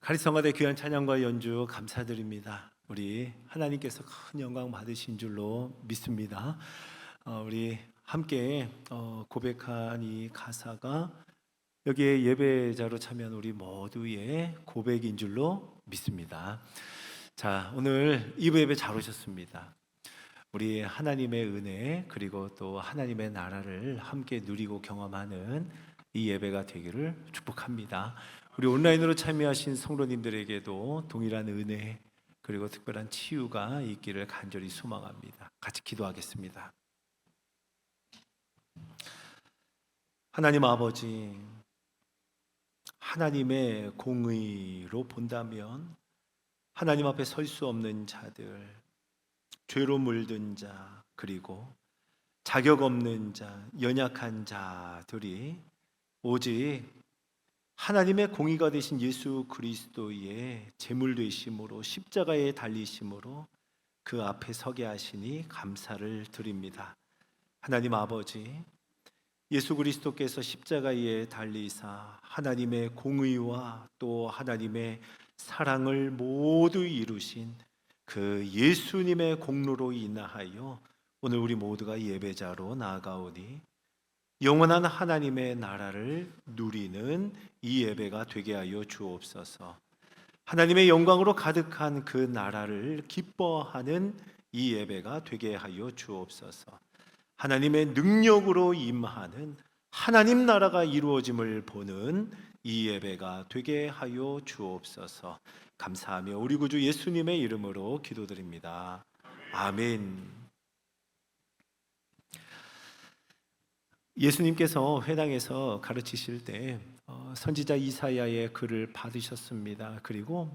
가리성가대 귀한 찬양과 연주 감사드립니다. 우리 하나님께서 큰 영광 받으신 줄로 믿습니다. 우리 함께 고백한 이 가사가 여기에 예배자로 참여한 우리 모두의 고백인 줄로 믿습니다. 자, 오늘 2부 예배 잘 오셨습니다. 우리 하나님의 은혜 그리고 또 하나님의 나라를 함께 누리고 경험하는 이 예배가 되기를 축복합니다. 우리 온라인으로 참여하신 성도님들에게도 동일한 은혜 그리고 특별한 치유가 있기를 간절히 소망합니다. 같이 기도하겠습니다. 하나님 아버지, 하나님의 공의로 본다면 하나님 앞에 설 수 없는 자들, 죄로 물든 자, 그리고 자격 없는 자, 연약한 자들이 오직 하나님의 공의가 되신 예수 그리스도의 제물 되심으로 십자가에 달리심으로 그 앞에 서게 하시니 감사를 드립니다. 하나님 아버지, 예수 그리스도께서 십자가에 달리사 하나님의 공의와 또 하나님의 사랑을 모두 이루신 그 예수님의 공로로 인하여 오늘 우리 모두가 예배자로 나아가오니 영원한 하나님의 나라를 누리는 이 예배가 되게 하여 주옵소서. 하나님의 영광으로 가득한 그 나라를 기뻐하는 이 예배가 되게 하여 주옵소서. 하나님의 능력으로 임하는 하나님 나라가 이루어짐을 보는 이 예배가 되게 하여 주옵소서. 감사하며 우리 구주 예수님의 이름으로 기도드립니다. 아멘. 예수님께서 회당에서 가르치실 때 선지자 이사야의 글을 받으셨습니다. 그리고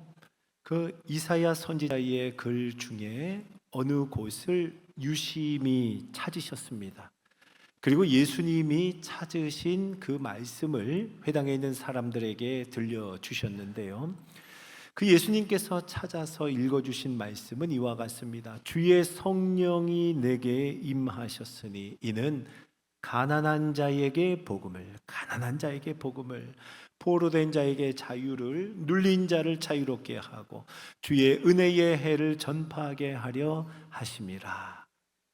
그 이사야 선지자의 글 중에 어느 곳을 유심히 찾으셨습니다. 그리고 예수님이 찾으신 그 말씀을 회당에 있는 사람들에게 들려주셨는데요. 그 예수님께서 찾아서 읽어주신 말씀은 이와 같습니다. 주의 성령이 내게 임하셨으니 이는 가난한 자에게 복음을, 포로된 자에게 자유를, 눌린 자를 자유롭게 하고 주의 은혜의 해를 전파하게 하려 하심이라.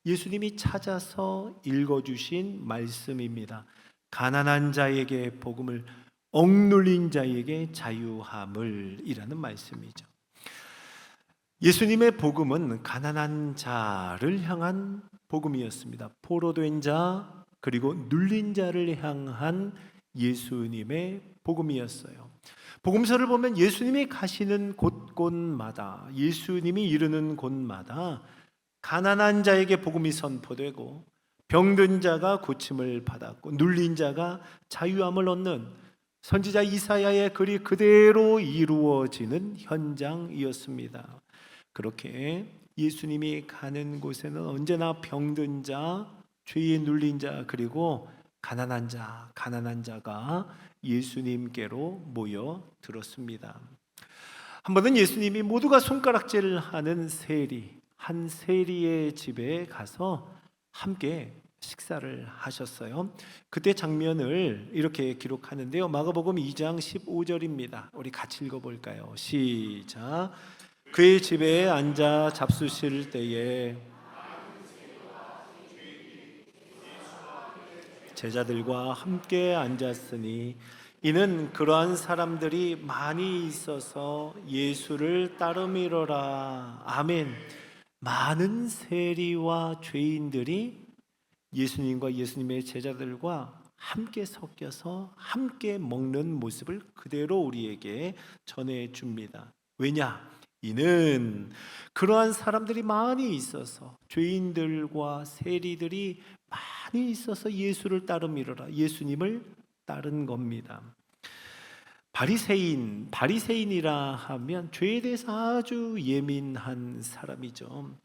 예수님이 찾아서 읽어주신 말씀입니다. 가난한 자에게 복음을, 억눌린 자에게 자유함을 이라는 말씀이죠. 예수님의 복음은 가난한 자를 향한 복음이었습니다. 포로된 자 그리고 눌린 자를 향한 예수님의 복음이었어요. 복음서를 보면 예수님이 가시는 곳곳마다, 예수님이 이르는 곳마다 가난한 자에게 복음이 선포되고 병든 자가 고침을 받았고 눌린 자가 자유함을 얻는 선지자 이사야의 글이 그대로 이루어지는 현장이었습니다. 그렇게 예수님이 가는 곳에는 언제나 병든 자, 죄에 눌린 자, 그리고 가난한 자가 예수님께로 모여 들었습니다. 한 번은 예수님이 모두가 손가락질을 하는 한 세리의 집에 가서 함께 식사를 하셨어요. 그때 장면을 이렇게 기록하는데요. 마가복음 2장 15절입니다. 우리 같이 읽어볼까요? 시작. 그의 집에 앉아 잡수실 때에 제자들과 함께 앉았으니 이는 그러한 사람들이 많이 있어서 예수를 따르미러라. 아멘. 많은 세리와 죄인들이 예수님과 예수님의 제자들과 함께 섞여서 함께 먹는 모습을 그대로 우리에게 전해줍니다. 왜냐? 이는 그러한 사람들이 많이 있어서, 죄인들과 세리들이 많이 있어서 예수를 따르미러라. 예수님을 따른 겁니다. 바리새인이라 하면 죄에 대해서 아주 예민한 사람이죠.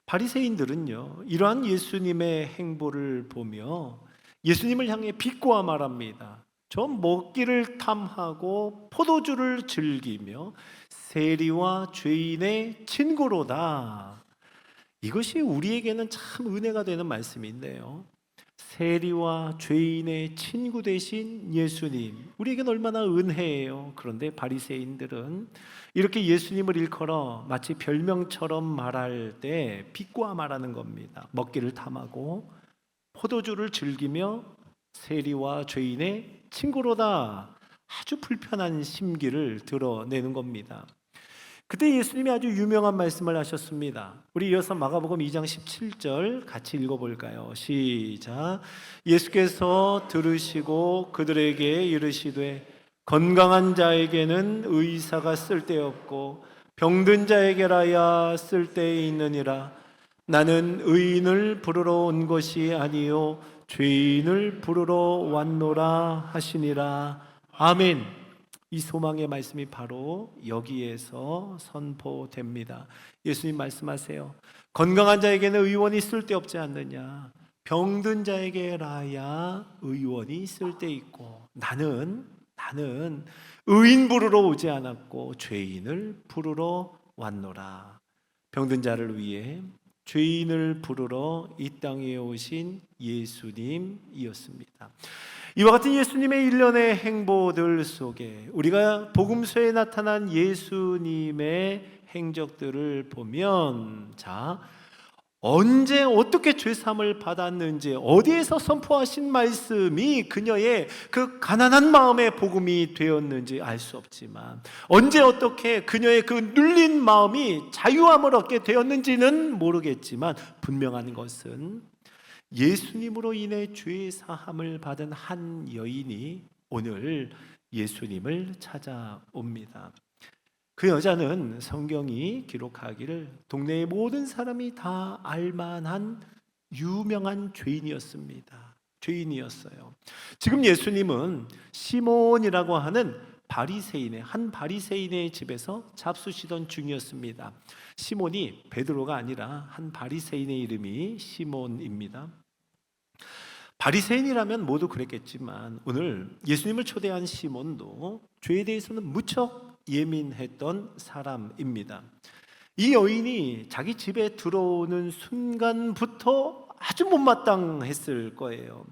바리새인들은요, 이러한 예수님의 행보를 보며 예수님을 향해 비꼬아 말합니다. 저 먹기를 탐하고 포도주를 즐기며 세리와 죄인의 친구로다. 이것이 우리에게는 참 은혜가 되는 말씀인데요. 세리와 죄인의 친구 되신 예수님, 우리에겐 얼마나 은혜예요. 그런데 바리새인들은 이렇게 예수님을 일컬어 마치 별명처럼 말할 때 비꼬아 말하는 겁니다. 먹기를 탐하고 포도주를 즐기며 세리와 죄인의 친구로다, 아주 불편한 심기를 드러내는 겁니다. 그때 예수님이 아주 유명한 말씀을 하셨습니다. 우리 이어서 마가복음 2장 17절 같이 읽어볼까요? 시작. 예수께서 들으시고 그들에게 이르시되 건강한 자에게는 의사가 쓸데없고 병든 자에게라야 쓸데 있느니라. 나는 의인을 부르러 온 것이 아니요 죄인을 부르러 왔노라 하시니라. 아멘. 이 소망의 말씀이 바로 여기에서 선포됩니다. 예수님 말씀하세요. 건강한 자에게는 의원이 쓸데없지 않느냐. 병든 자에게라야 의원이 쓸데있고 나는 의인 부르러 오지 않았고 죄인을 부르러 왔노라. 병든 자를 위해 죄인을 부르러 이 땅에 오신 예수님이었습니다. 이와 같은 예수님의 일련의 행보들 속에 우리가 복음서에 나타난 예수님의 행적들을 보면, 자, 언제 어떻게 죄사함을 받았는지, 어디에서 선포하신 말씀이 그녀의 그 가난한 마음의 복음이 되었는지 알 수 없지만, 언제 어떻게 그녀의 그 눌린 마음이 자유함을 얻게 되었는지는 모르겠지만, 분명한 것은 예수님으로 인해 죄 사함을 받은 한 여인이 오늘 예수님을 찾아옵니다. 그 여자는 성경이 기록하기를 동네의 모든 사람이 다 알만한 유명한 죄인이었습니다. 죄인이었어요. 지금 예수님은 시몬이라고 하는 한 바리새인의 집에서 잡수시던 중이었습니다. 시몬이 베드로가 아니라 한 바리새인의 이름이 시몬입니다. 바리새인이라면 모두 그랬겠지만 오늘 예수님을 초대한 시몬도 죄에 대해서는 무척 예민했던 사람입니다. 이 여인이 자기 집에 들어오는 순간부터 아주 못마땅했을 거예요.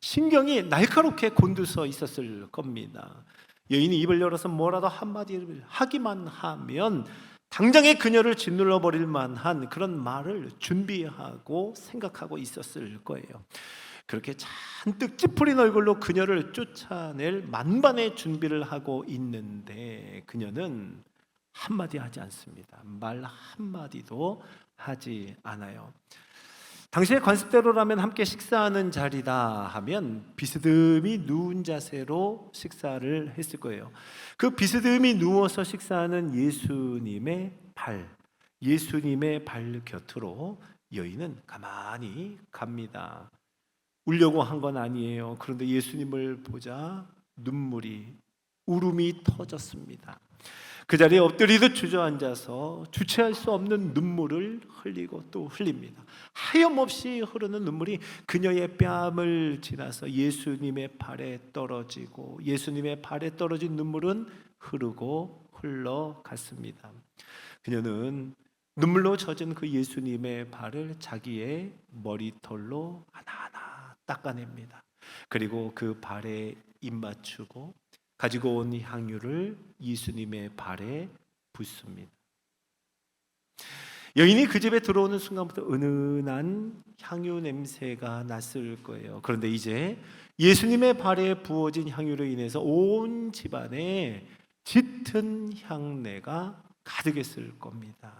신경이 날카롭게 곤두서 있었을 겁니다. 여인이 입을 열어서 뭐라도 한마디를 하기만 하면 당장에 그녀를 짓눌러 버릴 만한 그런 말을 준비하고 생각하고 있었을 거예요. 그렇게 잔뜩 찌푸린 얼굴로 그녀를 쫓아낼 만반의 준비를 하고 있는데 그녀는 한마디 하지 않습니다. 말 한마디도 하지 않아요. 당시의 관습대로라면 함께 식사하는 자리다 하면 비스듬히 누운 자세로 식사를 했을 거예요. 그 비스듬히 누워서 식사하는 예수님의 발 곁으로 여인은 가만히 갑니다. 울려고 한 건 아니에요. 그런데 예수님을 보자 울음이 터졌습니다. 그 자리에 엎드리듯 주저앉아서 주체할 수 없는 눈물을 흘리고 또 흘립니다. 하염없이 흐르는 눈물이 그녀의 뺨을 지나서 예수님의 발에 떨어지고 예수님의 발에 떨어진 눈물은 흐르고 흘러갔습니다. 그녀는 눈물로 젖은 그 예수님의 발을 자기의 머리털로 하나하나 닦아냅니다. 그리고 그 발에 입 맞추고 가지고 온 향유를 예수님의 발에 붓습니다. 여인이 그 집에 들어오는 순간부터 은은한 향유 냄새가 났을 거예요. 그런데 이제 예수님의 발에 부어진 향유로 인해서 온 집안에 짙은 향내가 가득했을 겁니다.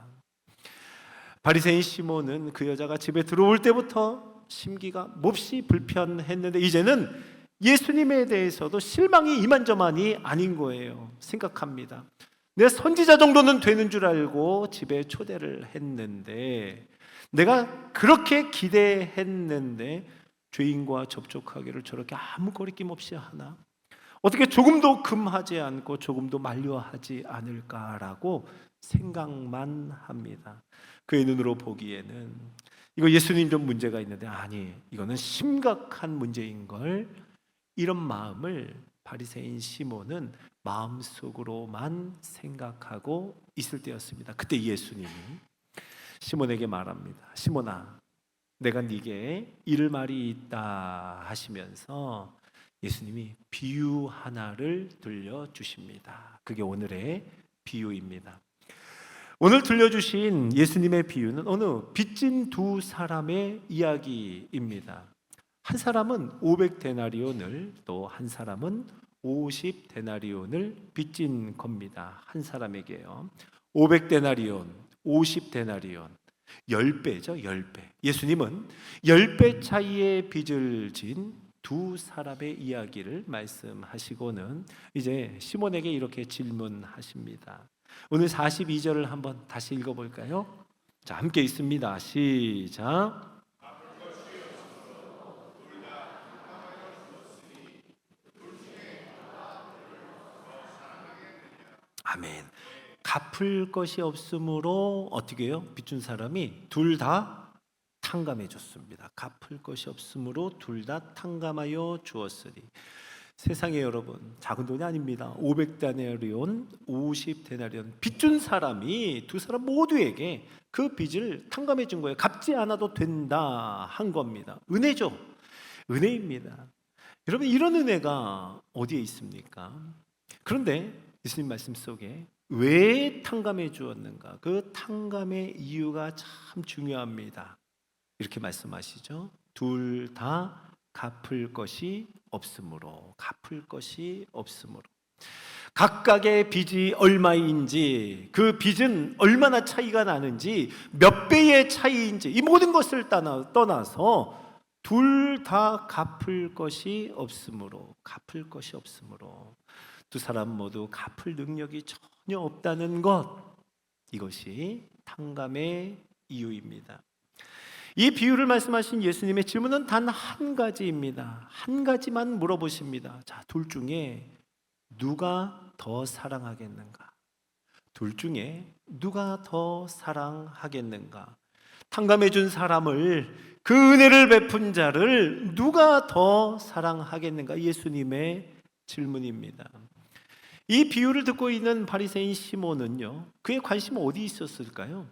바리새인 시몬은 그 여자가 집에 들어올 때부터 심기가 몹시 불편했는데 이제는 예수님에 대해서도 실망이 이만저만이 아닌 거예요. 생각합니다. 내 선지자 정도는 되는 줄 알고 집에 초대를 했는데 내가 그렇게 기대했는데 죄인과 접촉하기를 저렇게 아무 거리낌 없이 하나? 어떻게 조금도 금하지 않고 조금도 만류하지 않을까라고 생각만 합니다. 그의 눈으로 보기에는 이거 예수님 좀 문제가 있는데 아니 이거는 심각한 문제인걸, 이런 마음을 바리새인 시몬은 마음속으로만 생각하고 있을 때였습니다. 그때 예수님이 시몬에게 말합니다. 시몬아, 내가 네게 이를 말이 있다 하시면서 예수님이 비유 하나를 들려주십니다. 그게 오늘의 비유입니다. 오늘 들려주신 예수님의 비유는 어느 빚진 두 사람의 이야기입니다. 한 사람은 500데나리온을, 또 한 사람은 50데나리온을 빚진 겁니다. 한 사람에게요. 500데나리온, 50데나리온, 10배죠, 10배. 예수님은 10배 차이의 빚을 진 두 사람의 이야기를 말씀하시고는 이제 시몬에게 이렇게 질문하십니다. 오늘 42절을 한번 다시 읽어볼까요? 자, 함께 있습니다. 시작. 아멘. 갚을 것이 없으므로 어떻게 해요? 빚준 사람이 둘 다 탕감해 줬습니다. 갚을 것이 없으므로 둘 다 탕감하여 주었으니. 세상에 여러분, 작은 돈이 아닙니다. 500데나리온, 50데나리온 빚준 사람이 두 사람 모두에게 그 빚을 탕감해 준 거예요. 갚지 않아도 된다 한 겁니다. 은혜죠. 은혜입니다. 여러분, 이런 은혜가 어디에 있습니까? 그런데 예수님 말씀 속에 왜 탕감해 주었는가? 그 탕감의 이유가 참 중요합니다. 이렇게 말씀하시죠. 둘 다 갚을 것이 없으므로, 갚을 것이 없으므로. 각각의 빚이 얼마인지, 그 빚은 얼마나 차이가 나는지, 몇 배의 차이인지, 이 모든 것을 떠나서 둘 다 갚을 것이 없으므로, 갚을 것이 없으므로, 두 사람 모두 갚을 능력이 전혀 없다는 것, 이것이 탕감의 이유입니다. 이 비유를 말씀하신 예수님의 질문은 단 한 가지입니다. 한 가지만 물어보십니다. 자, 둘 중에 누가 더 사랑하겠는가? 둘 중에 누가 더 사랑하겠는가? 탕감해 준 사람을, 그 은혜를 베푼 자를 누가 더 사랑하겠는가? 예수님의 질문입니다. 이 비유를 듣고 있는 바리새인 시몬은요, 그의 관심은 어디 있었을까요?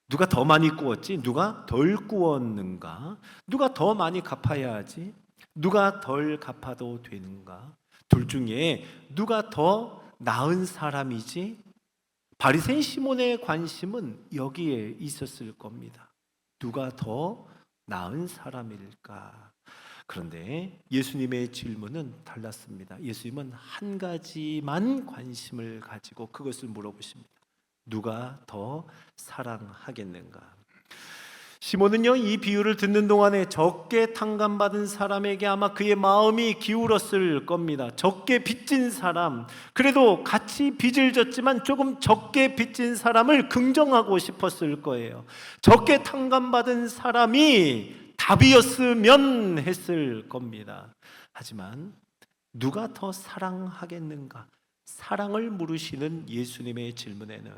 누가 더 많이 구웠지? 누가 덜 구웠는가? 누가 더 많이 갚아야 하지? 누가 덜 갚아도 되는가? 둘 중에 누가 더 나은 사람이지? 바리새인 시몬의 관심은 여기에 있었을 겁니다. 누가 더 나은 사람일까? 그런데 예수님의 질문은 달랐습니다. 예수님은 한 가지만 관심을 가지고 그것을 물어보십니다. 누가 더 사랑하겠는가? 시몬은요, 이 비유를 듣는 동안에 적게 탕감받은 사람에게 아마 그의 마음이 기울었을 겁니다. 적게 빚진 사람, 그래도 같이 빚을 졌지만 조금 적게 빚진 사람을 긍정하고 싶었을 거예요. 적게 탕감받은 사람이 답이었으면 했을 겁니다. 하지만 누가 더 사랑하겠는가? 사랑을 물으시는 예수님의 질문에는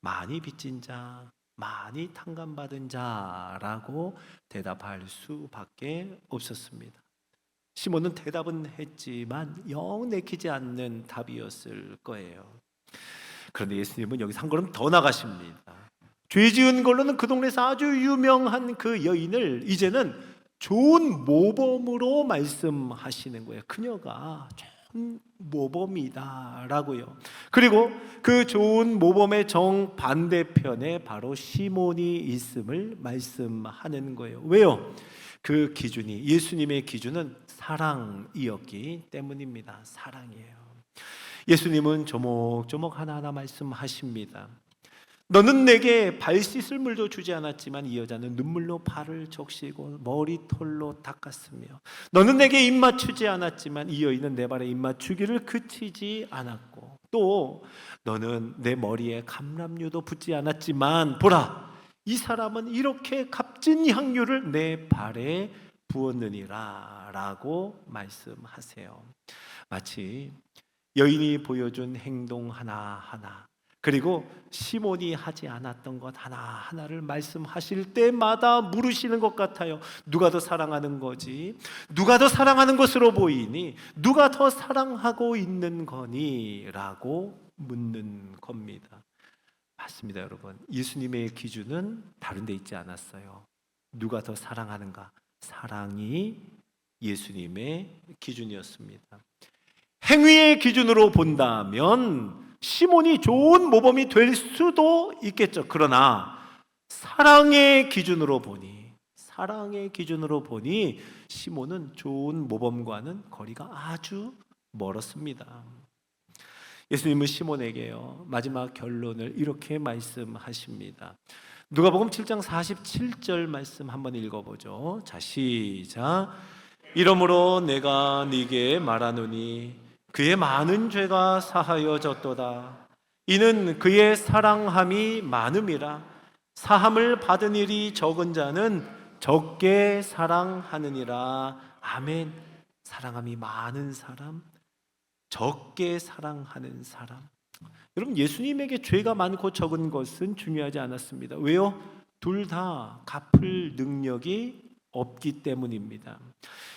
많이 빚진 자, 많이 탕감받은 자라고 대답할 수밖에 없었습니다. 시몬은 대답은 했지만 영 내키지 않는 답이었을 거예요. 그런데 예수님은 여기서 한 걸음 더 나가십니다. 죄 지은 걸로는 그 동네에서 아주 유명한 그 여인을 이제는 좋은 모범으로 말씀하시는 거예요. 그녀가 모범이다라고요. 그리고 그 좋은 모범의 정반대편에 바로 시몬이 있음을 말씀하는 거예요. 왜요? 그 기준이, 예수님의 기준은 사랑이었기 때문입니다. 사랑이에요. 예수님은 조목조목 하나하나 말씀하십니다. 너는 내게 발 씻을 물도 주지 않았지만 이 여자는 눈물로 발을 적시고 머리털로 닦았으며, 너는 내게 입 맞추지 않았지만 이 여인은 내 발에 입 맞추기를 그치지 않았고, 또 너는 내 머리에 감람류도 붓지 않았지만 보라, 이 사람은 이렇게 값진 향유를 내 발에 부었느니라 라고 말씀하세요. 마치 여인이 보여준 행동 하나하나, 그리고 시몬이 하지 않았던 것 하나하나를 말씀하실 때마다 물으시는 것 같아요. 누가 더 사랑하는 거지? 누가 더 사랑하는 것으로 보이니? 누가 더 사랑하고 있는 거니? 라고 묻는 겁니다. 맞습니다, 여러분. 예수님의 기준은 다른 데 있지 않았어요. 누가 더 사랑하는가? 사랑이 예수님의 기준이었습니다. 행위의 기준으로 본다면 시몬이 좋은 모범이 될 수도 있겠죠. 그러나 사랑의 기준으로 보니 시몬은 좋은 모범과는 거리가 아주 멀었습니다. 예수님은 시몬에게요, 마지막 결론을 이렇게 말씀하십니다. 누가복음 7장 47절 말씀 한번 읽어보죠. 자, 시작. 이러므로 내가 네게 말하노니 그의 많은 죄가 사하여졌도다. 이는 그의 사랑함이 많음이라. 사함을 받은 일이 적은 자는 적게 사랑하느니라. 아멘. 사랑함이 많은 사람, 적게 사랑하는 사람. 여러분, 예수님에게 죄가 많고 적은 것은 중요하지 않았습니다. 왜요? 둘 다 갚을 능력이 없기 때문입니다.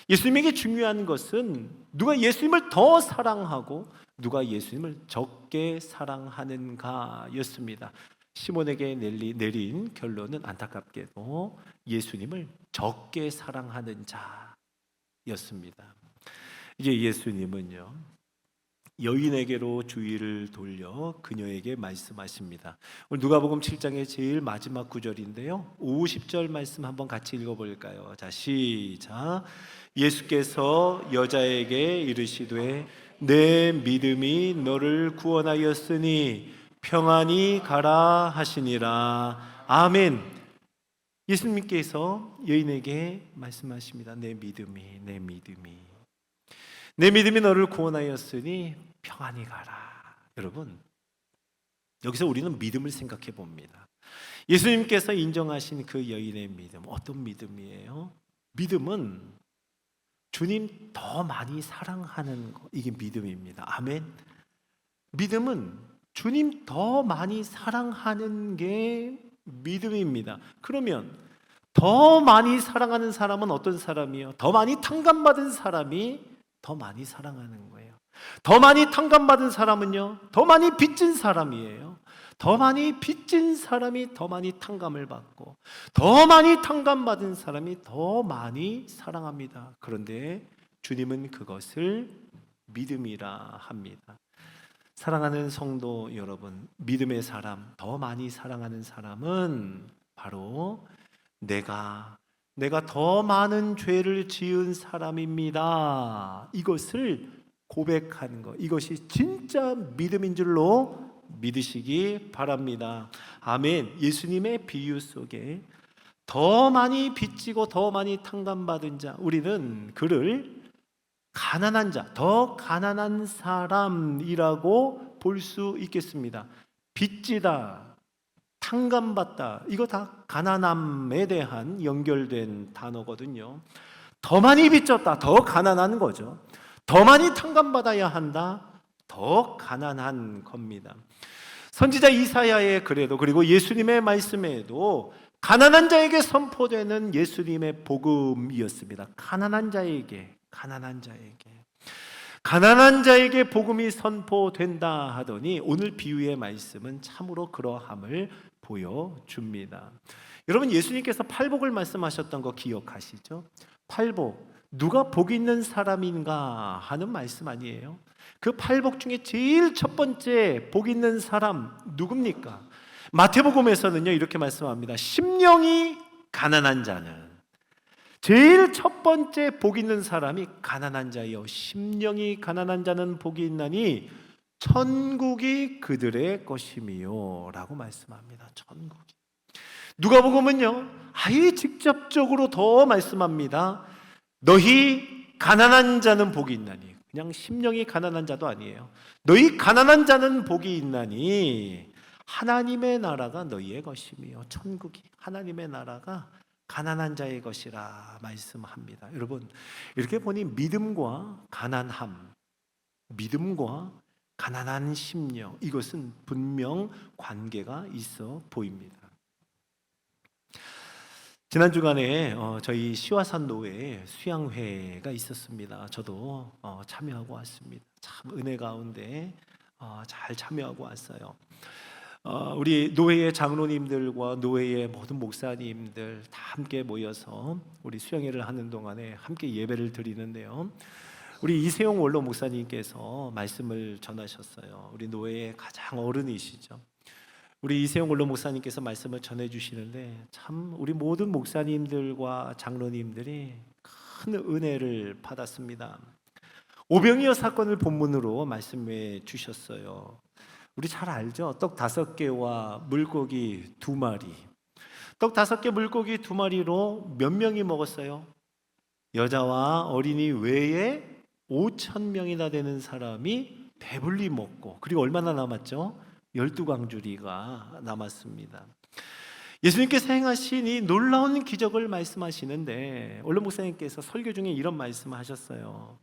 예수님에게 중요한 것은 누가 예수님을 더 사랑하고 누가 예수님을 적게 사랑하는가였습니다. 시몬에게 내린 결론은 안타깝게도 예수님을 적게 사랑하는 자였습니다. 이제 예수님은요, 여인에게로 주의를 돌려 그녀에게 말씀하십니다. 오늘 누가복음 7장의 제일 마지막 구절인데요, 50절 말씀 한번 같이 읽어볼까요? 자, 시작. 예수께서 여자에게 이르시되 내 믿음이 너를 구원하였으니 평안히 가라 하시니라. 아멘. 예수님께서 여인에게 말씀하십니다. 내 믿음이 너를 구원하였으니 평안히 가라. 여러분, 여기서 우리는 믿음을 생각해 봅니다. 예수님께서 인정하신 그 여인의 믿음, 어떤 믿음이에요? 믿음은 주님 더 많이 사랑하는 것, 이게 믿음입니다. 아멘. 믿음은 주님 더 많이 사랑하는 게 믿음입니다. 그러면 더 많이 사랑하는 사람은 어떤 사람이에요? 더 많이 탕감받은 사람이 더 많이 사랑하는 거예요. 더 많이 탕감받은 사람은요, 더 많이 빚진 사람이에요. 더 많이 빚진 사람이 더 많이 탕감을 받고, 더 많이 탕감받은 사람이 더 많이 사랑합니다. 그런데 주님은 그것을 믿음이라 합니다. 사랑하는 성도 여러분, 믿음의 사람, 더 많이 사랑하는 사람은 바로 내가 더 많은 죄를 지은 사람입니다. 이것을 고백하는 것, 이것이 진짜 믿음인 줄로 믿으시기 바랍니다. 아멘. 예수님의 비유 속에 더 많이 빚지고 더 많이 탕감받은 자, 우리는 그를 가난한 자, 더 가난한 사람이라고 볼 수 있겠습니다. 빚지다, 탕감받다, 이거 다 가난함에 대한 연결된 단어거든요. 더 많이 빚졌다, 더 가난한 거죠. 더 많이 탕감받아야 한다, 더 가난한 겁니다. 선지자 이사야의 글에도, 그리고 예수님의 말씀에도 가난한 자에게 선포되는 예수님의 복음이었습니다. 가난한 자에게 복음이 선포된다 하더니 오늘 비유의 말씀은 참으로 그러함을 보여줍니다. 여러분, 예수님께서 팔복을 말씀하셨던 거 기억하시죠? 팔복, 누가 복 있는 사람인가 하는 말씀 아니에요? 그 팔복 중에 제일 첫 번째 복 있는 사람 누굽니까? 마태복음에서는요, 이렇게 말씀합니다. 심령이 가난한 자는, 제일 첫 번째 복 있는 사람이 가난한 자요, 심령이 가난한 자는 복이 있나니 천국이 그들의 것이미요 라고 말씀합니다. 천국이. 누가복음은요, 아예 직접적으로 더 말씀합니다. 너희 가난한 자는 복이 있나니, 그냥 심령이 가난한 자도 아니에요. 너희 가난한 자는 복이 있나니 하나님의 나라가 너희의 것이며 천국이, 하나님의 나라가 가난한 자의 것이라 말씀합니다. 여러분, 이렇게 보니 믿음과 가난함, 믿음과 가난한 심령, 이것은 분명 관계가 있어 보입니다. 지난 주간에 저희 시화산로에 수양회가 있었습니다. 저도 참여하고 왔습니다. 참 은혜 가운데 잘 참여하고 왔어요. 우리 노회의 장로님들과 노회의 모든 목사님들 다 함께 모여서 우리 수양회를 하는 동안에 함께 예배를 드리는데요. 우리 이세용 원로 목사님께서 말씀을 전하셨어요. 우리 노회의 가장 어른이시죠. 우리 이세용 원로 목사님께서 말씀을 전해주시는데 참 우리 모든 목사님들과 장로님들이 큰 은혜를 받았습니다. 오병이어 사건을 본문으로 말씀해 주셨어요. 우리 잘 알죠? 떡 5개와 물고기 2마리. 떡 5개 물고기 2마리로 몇 명이 먹었어요? 여자와 어린이 외에 5,000명이나 되는 사람이 배불리 먹고, 그리고 얼마나 남았죠? 12광주리가 남았습니다. 예수님께서 행하신 이 놀라운 기적을 말씀하시는데 원로 목사님께서 설교 중에 이런 말씀을 하셨어요.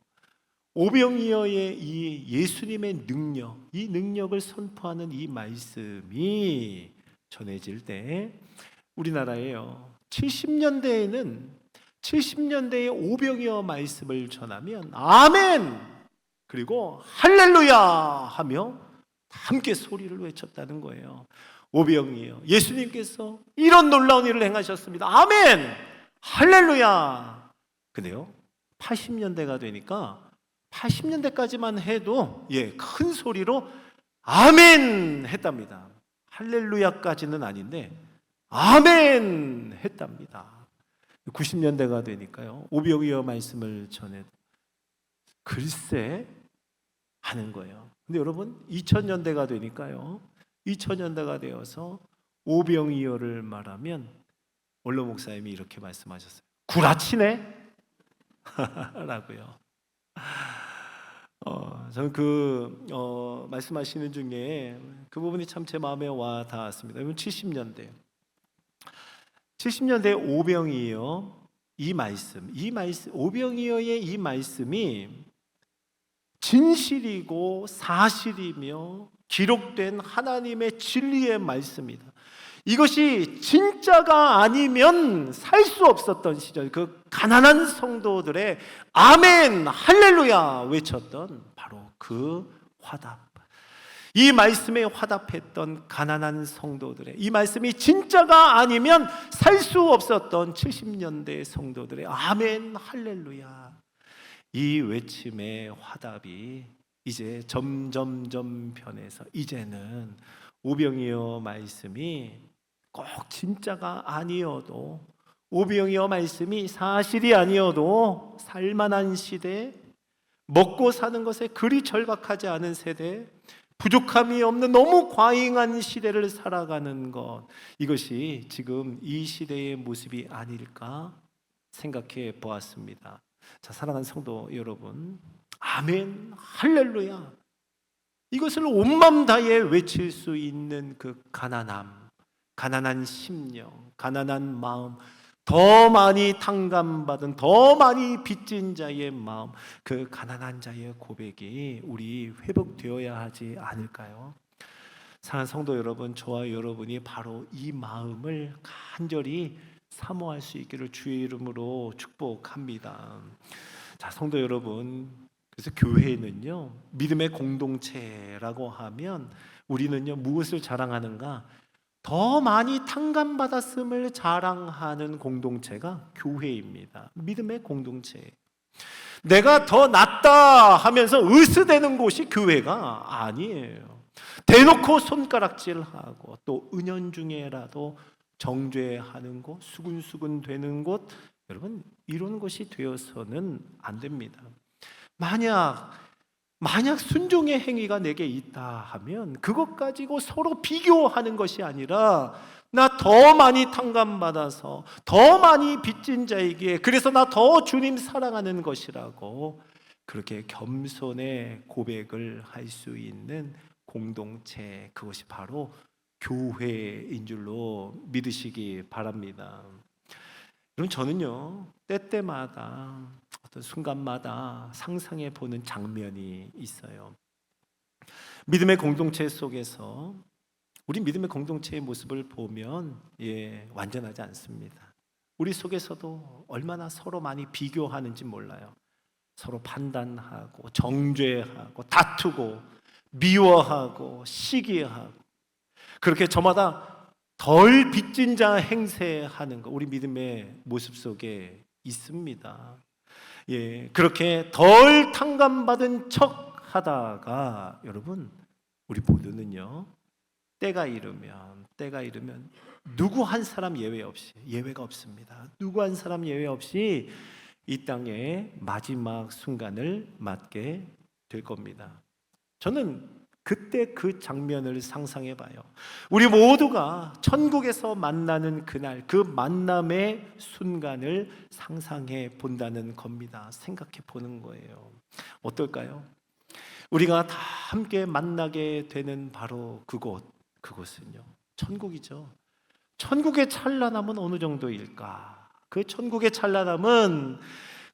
오병이어의 이 예수님의 능력, 이 능력을 선포하는 이 말씀이 전해질 때 우리나라에요 70년대에 오병이어 말씀을 전하면 아멘 그리고 할렐루야 하며 함께 소리를 외쳤다는 거예요. 오병이어 예수님께서 이런 놀라운 일을 행하셨습니다. 아멘 할렐루야. 근데요 80년대가 되니까 80년대까지만 해도 큰 소리로 아멘 했답니다. 할렐루야까지는 아닌데 아멘 했답니다. 90년대가 되니까요 오병이어 말씀을 전해 글쎄 하는 거예요. 근데 여러분 2000년대가 되니까요 2000년대가 되어서 오병이어를 말하면 원로 목사님이 이렇게 말씀하셨어요. 구라치네 라고요. 저는 말씀하시는 중에 그 부분이 참 제 마음에 와 닿았습니다. 70년대 오병이어 이 말씀 오병이어의 이 말씀이 진실이고 사실이며 기록된 하나님의 진리의 말씀이다. 이것이 진짜가 아니면 살 수 없었던 시절 그 가난한 성도들의 아멘 할렐루야 외쳤던 바로 그 화답, 이 말씀에 화답했던 가난한 성도들의 이 말씀이 진짜가 아니면 살 수 없었던 70년대 성도들의 아멘 할렐루야 이 외침의 화답이 이제 점점 변해서 이제는 오병이어 말씀이 꼭 진짜가 아니어도 오병이어 말씀이 사실이 아니어도 살만한 시대, 먹고 사는 것에 그리 절박하지 않은 세대, 부족함이 없는 너무 과잉한 시대를 살아가는 것, 이것이 지금 이 시대의 모습이 아닐까 생각해 보았습니다. 자, 사랑하는 성도 여러분, 아멘 할렐루야 이것을 온맘 다해 외칠 수 있는 그 가난한 심령, 가난한 마음, 더 많이 탕감받은, 더 많이 빚진 자의 마음, 그 가난한 자의 고백이 우리 회복되어야 하지 않을까요? 사랑하는 성도 여러분, 저와 여러분이 바로 이 마음을 간절히 사모할 수 있기를 주의 이름으로 축복합니다. 자, 성도 여러분, 그래서 교회는요 믿음의 공동체라고 하면 우리는요 무엇을 자랑하는가? 더 많이 탕감받았음을 자랑하는 공동체가 교회입니다. 믿음의 공동체. 내가 더 낫다 하면서 으스대는 곳이 교회가 아니에요. 대놓고 손가락질하고 또 은연중에라도 정죄하는 곳, 수군수군 되는 곳, 여러분 이런 것이 되어서는 안 됩니다. 만약 순종의 행위가 내게 있다 하면 그것 가지고 서로 비교하는 것이 아니라 나 더 많이 탕감받아서 더 많이 빚진 자에게 그래서 나 더 주님 사랑하는 것이라고 그렇게 겸손의 고백을 할 수 있는 공동체, 그것이 바로 교회인 줄로 믿으시기 바랍니다. 여러분 저는요 때때마다 어떤 순간마다 상상해 보는 장면이 있어요. 믿음의 공동체 속에서 우리 믿음의 공동체의 모습을 보면 완전하지 않습니다. 우리 속에서도 얼마나 서로 많이 비교하는지 몰라요. 서로 판단하고 정죄하고 다투고 미워하고 시기하고 그렇게 저마다 덜 빚진 자 행세하는 거 우리 믿음의 모습 속에 있습니다. 예, 그렇게 덜 탕감받은 척 하다가 여러분 우리 모두는요 때가 이르면 누구 한 사람 예외가 없습니다. 누구 한 사람 예외 없이 이 땅의 마지막 순간을 맞게 될 겁니다. 저는 그때 그 장면을 상상해 봐요. 우리 모두가 천국에서 만나는 그날 그 만남의 순간을 상상해 본다는 겁니다. 생각해 보는 거예요. 어떨까요? 우리가 다 함께 만나게 되는 바로 그곳은요 천국이죠. 천국의 찬란함은 어느 정도일까? 그 천국의 찬란함은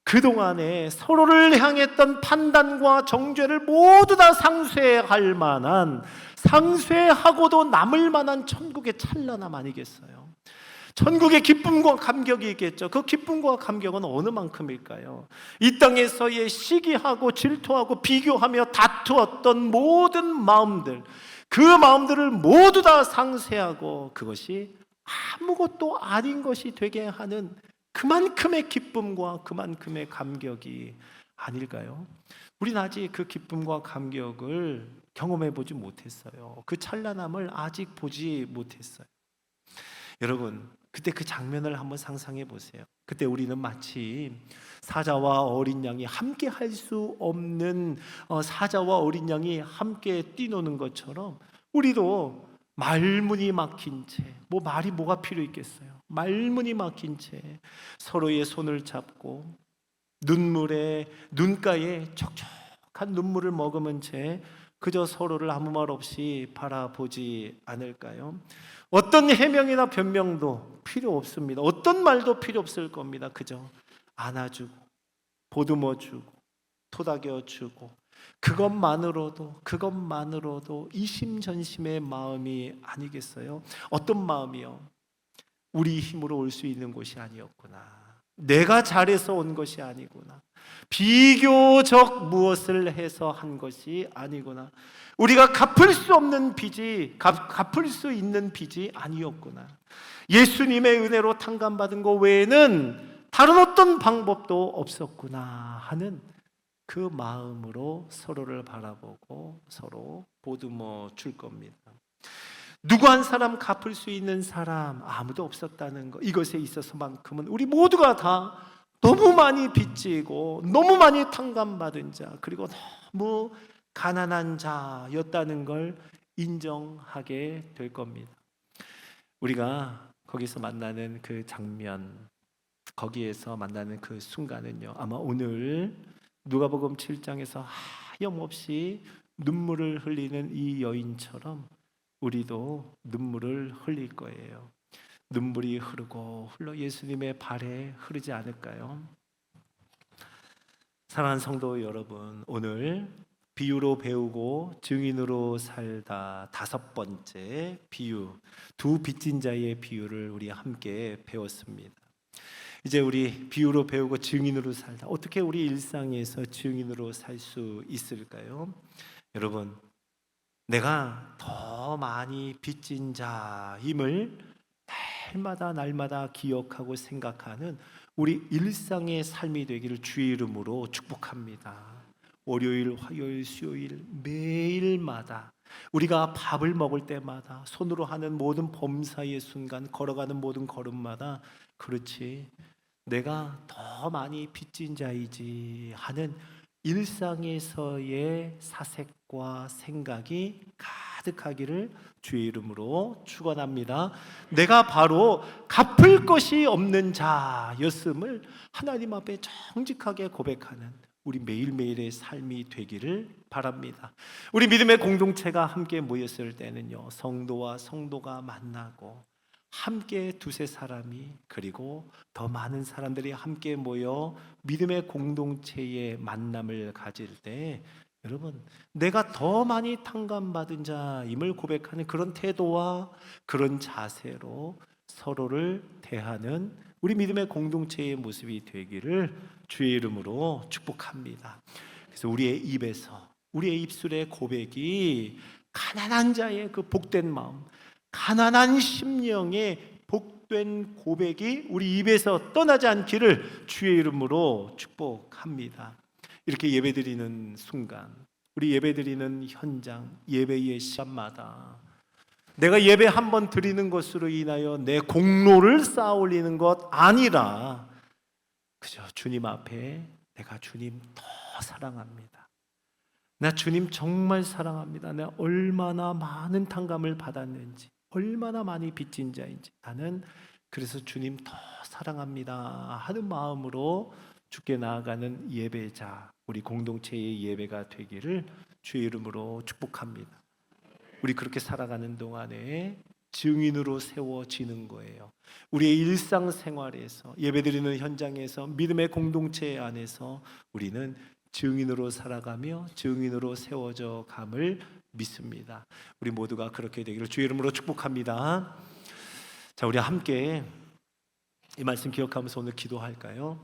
그동안에 서로를 향했던 판단과 정죄를 모두 다 상쇄할 만한, 상쇄하고도 남을 만한 천국의 찬란함 아니겠어요? 천국의 기쁨과 감격이 있겠죠. 그 기쁨과 감격은 어느 만큼일까요? 이 땅에서의 시기하고 질투하고 비교하며 다투었던 모든 마음들, 그 마음들을 모두 다 상쇄하고 그것이 아무것도 아닌 것이 되게 하는 그만큼의 기쁨과 그만큼의 감격이 아닐까요? 우리는 아직 그 기쁨과 감격을 경험해 보지 못했어요. 그 찬란함을 아직 보지 못했어요. 여러분, 그때 그 장면을 한번 상상해 보세요. 그때 우리는 마치 사자와 어린 양이 함께 할 수 없는 사자와 어린 양이 함께 뛰노는 것처럼 우리도 말문이 막힌 채, 말이 뭐가 필요 있겠어요? 말문이 막힌 채 서로의 손을 잡고 눈가에 촉촉한 눈물을 머금은 채 그저 서로를 아무 말 없이 바라보지 않을까요? 어떤 해명이나 변명도 필요 없습니다. 어떤 말도 필요 없을 겁니다. 그저 안아주고 보듬어주고 토닥여주고 그것만으로도 이심전심의 마음이 아니겠어요? 어떤 마음이요? 우리 힘으로 올 수 있는 곳이 아니었구나. 내가 잘해서 온 것이 아니구나. 비교적 무엇을 해서 한 것이 아니구나. 우리가 갚을 수 없는 빚이 갚을 수 있는 빚이 아니었구나. 예수님의 은혜로 탕감받은 것 외에는 다른 어떤 방법도 없었구나 하는 그 마음으로 서로를 바라보고 서로 보듬어 줄 겁니다. 누구 한 사람 갚을 수 있는 사람 아무도 없었다는 것, 이것에 있어서만큼은 우리 모두가 다 너무 많이 빚지고 너무 많이 탕감받은 자, 그리고 너무 가난한 자였다는 걸 인정하게 될 겁니다. 우리가 거기서 만나는 그 장면, 거기에서 만나는 그 순간은요 아마 오늘 누가복음 7장에서 하염없이 눈물을 흘리는 이 여인처럼 우리도 눈물을 흘릴 거예요. 눈물이 흐르고 흘러 예수님의 발에 흐르지 않을까요? 사랑하는 성도 여러분, 오늘 비유로 배우고 증인으로 살다 5번째 비유, 두 빚진 자의 비유를 우리 함께 배웠습니다. 이제 우리 비유로 배우고 증인으로 살다, 어떻게 우리 일상에서 증인으로 살 수 있을까요? 여러분, 내가 더 많이 빚진 자임을 날마다 기억하고 생각하는 우리 일상의 삶이 되기를 주의 이름으로 축복합니다. 월요일, 화요일, 수요일 매일마다 우리가 밥을 먹을 때마다 손으로 하는 모든 범사의 순간, 걸어가는 모든 걸음마다 그렇지, 내가 더 많이 빚진 자이지 하는 일상에서의 사색과 생각이 가득하기를 주의 이름으로 축원합니다. 내가 바로 갚을 것이 없는 자였음을 하나님 앞에 정직하게 고백하는 우리 매일매일의 삶이 되기를 바랍니다. 우리 믿음의 공동체가 함께 모였을 때는요, 성도와 성도가 만나고 함께 두세 사람이, 그리고 더 많은 사람들이 함께 모여 믿음의 공동체의 만남을 가질 때 여러분, 내가 더 많이 탕감받은 자임을 고백하는 그런 태도와 그런 자세로 서로를 대하는 우리 믿음의 공동체의 모습이 되기를 주의 이름으로 축복합니다. 그래서 우리의 입에서, 우리의 입술의 고백이 가난한 자의 그 복된 마음, 가난한 심령의 복된 고백이 우리 입에서 떠나지 않기를 주의 이름으로 축복합니다. 이렇게 예배드리는 순간, 우리 예배드리는 현장, 예배의 시간마다 내가 예배 한 번 드리는 것으로 인하여 내 공로를 쌓아 올리는 것 아니라 그저 주님 앞에 내가 주님 더 사랑합니다. 나 주님 정말 사랑합니다. 내가 얼마나 많은 탕감을 받았는지, 얼마나 많이 빚진 자인지, 나는 그래서 주님 더 사랑합니다 하는 마음으로 주께 나아가는 예배자, 우리 공동체의 예배가 되기를 주의 이름으로 축복합니다. 우리 그렇게 살아가는 동안에 증인으로 세워지는 거예요. 우리의 일상생활에서, 예배드리는 현장에서, 믿음의 공동체 안에서 우리는 증인으로 살아가며 증인으로 세워져 감을 믿습니다. 우리 모두가 그렇게 되기를 주의 이름으로 축복합니다. 자, 우리 함께 이 말씀 기억하면서 오늘 기도할까요?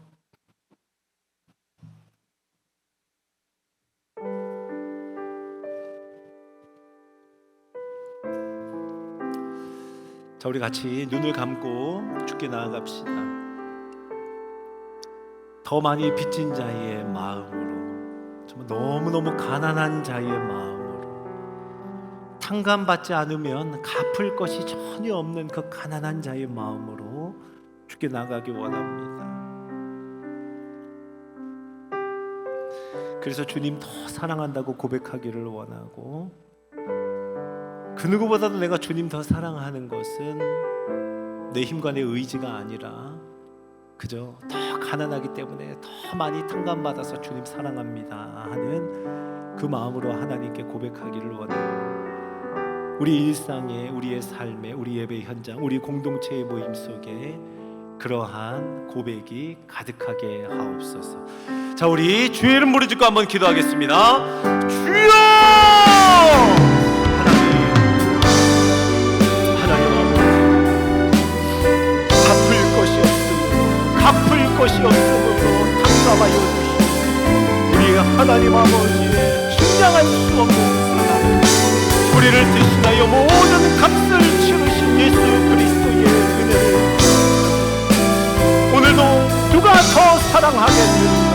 자, 우리 같이 눈을 감고 주께 나아갑시다. 더 많이 빚진 자의 마음으로, 정말 너무너무 가난한 자의 마음으로, 탕감받지 않으면 갚을 것이 전혀 없는 그 가난한 자의 마음으로 주께 나아가기 원합니다. 그래서 주님 더 사랑한다고 고백하기를 원하고, 그 누구보다도 내가 주님 더 사랑하는 것은 내 힘과 내 의지가 아니라 그저 더 가난하기 때문에 더 많이 탕감받아서 주님 사랑합니다 하는 그 마음으로 하나님께 고백하기를 원해요. 우리 일상에, 우리의 삶에, 우리 예배 현장, 우리 공동체의 모임 속에 그러한 고백이 가득하게 하옵소서. 자, 우리 주의 이름 부르짖고 한번 기도하겠습니다. 주여! 갚을 것이 없으므로 탕감하여 주시고, 우리 하나님 아버지의 신장할 수 없는 사랑, 우리를 대신하여 모든 값을 치르신 예수 그리스도의 은혜를 오늘도 누가 더 사랑하겠는가,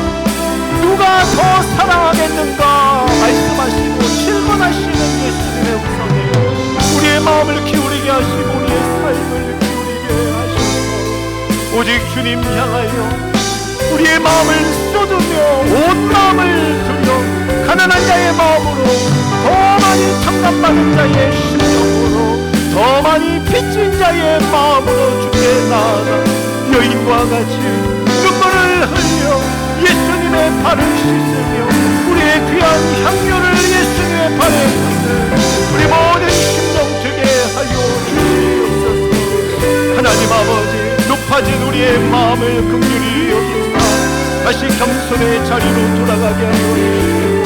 누가 더 사랑하겠는가 말씀하시고 질문하시는 예수님의 음성에 우리의 마음을 기울이게 하시고 우리의 삶을 기울이게 하시고 오직 주님 향하여 우리의 마음을 쏟으며 온 마음을 들여 가난한 자의 마음으로, 더 많이 탕감받은 자의 심령으로, 더 많이 빚진 자의 마음으로 주께 나아가 여인과 같이 눈물을 흘려 예수님의 발을 씻으며 우리의 귀한 향료를 예수님의 발에 붓는 우리 모든 심령 되게 하여 주시옵소서. 하나님 아버지, 높아진 우리의 마음을 긍휼히 여기사 다시 겸손의 자리로 돌아가게 하여 주시고,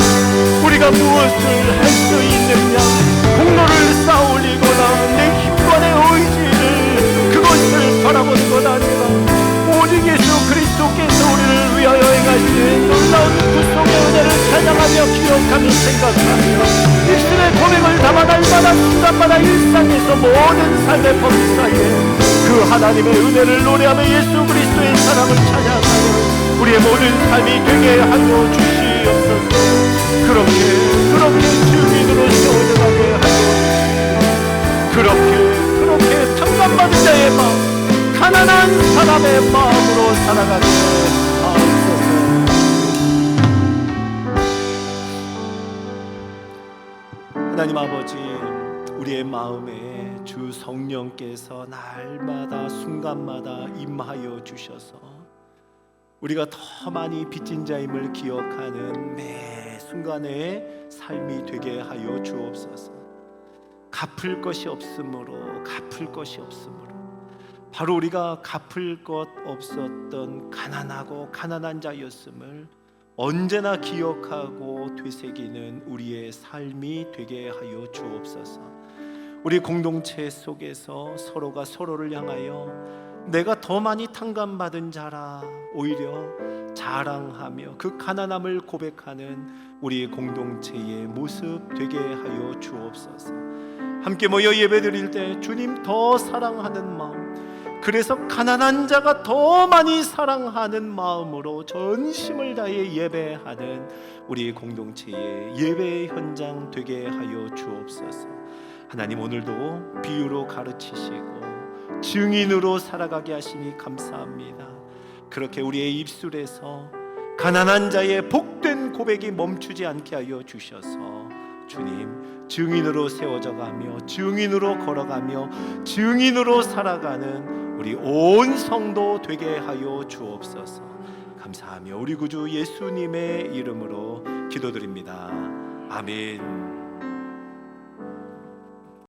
우리가 무엇을 할 수 있느냐, 공로를 쌓아올리거나 내 힘과 내 의지를 그것을 바라본 것 아니라 오직 예수 그리스도께서 우리를 위하여 행하신 놀라운 구속의 은혜를 찬양하며 기억하며 생각하며 입술의 고백을 담아 날마다 순간마다 일상에서 모든 삶의 범사에 그 하나님의 은혜를 노래하며 예수 그리스도의 사랑을 찬양하여 우리의 모든 삶이 되게 하여 주시옵소서. 그렇게 주민으로 세워져가게 하여 그렇게 탕감받은 자의 마음, 가난한 사람의 마음으로 살아가게 하옵소서. 하나님 아버지, 우리의 마음에 주 성령께서 날마다 순간마다 임하여 주셔서 우리가 더 많이 빚진 자임을 기억하는 매 순간의 삶이 되게 하여 주옵소서. 갚을 것이 없으므로 바로 우리가 갚을 것 없었던 가난한 자였음을 언제나 기억하고 되새기는 우리의 삶이 되게 하여 주옵소서. 우리 공동체 속에서 서로가 서로를 향하여 내가 더 많이 탕감받은 자라 오히려 자랑하며 그 가난함을 고백하는 우리 공동체의 모습 되게 하여 주옵소서. 함께 모여 예배드릴 때 주님 더 사랑하는 마음, 그래서 가난한 자가 더 많이 사랑하는 마음으로 전심을 다해 예배하는 우리 공동체의 예배의 현장 되게 하여 주옵소서. 하나님, 오늘도 비유로 가르치시고 증인으로 살아가게 하시니 감사합니다. 그렇게 우리의 입술에서 가난한 자의 복된 고백이 멈추지 않게 하여 주셔서 주님, 증인으로 세워져 가며 증인으로 걸어가며 증인으로 살아가는 우리 온 성도 되게 하여 주옵소서. 감사하며 우리 구주 예수님의 이름으로 기도드립니다. 아멘.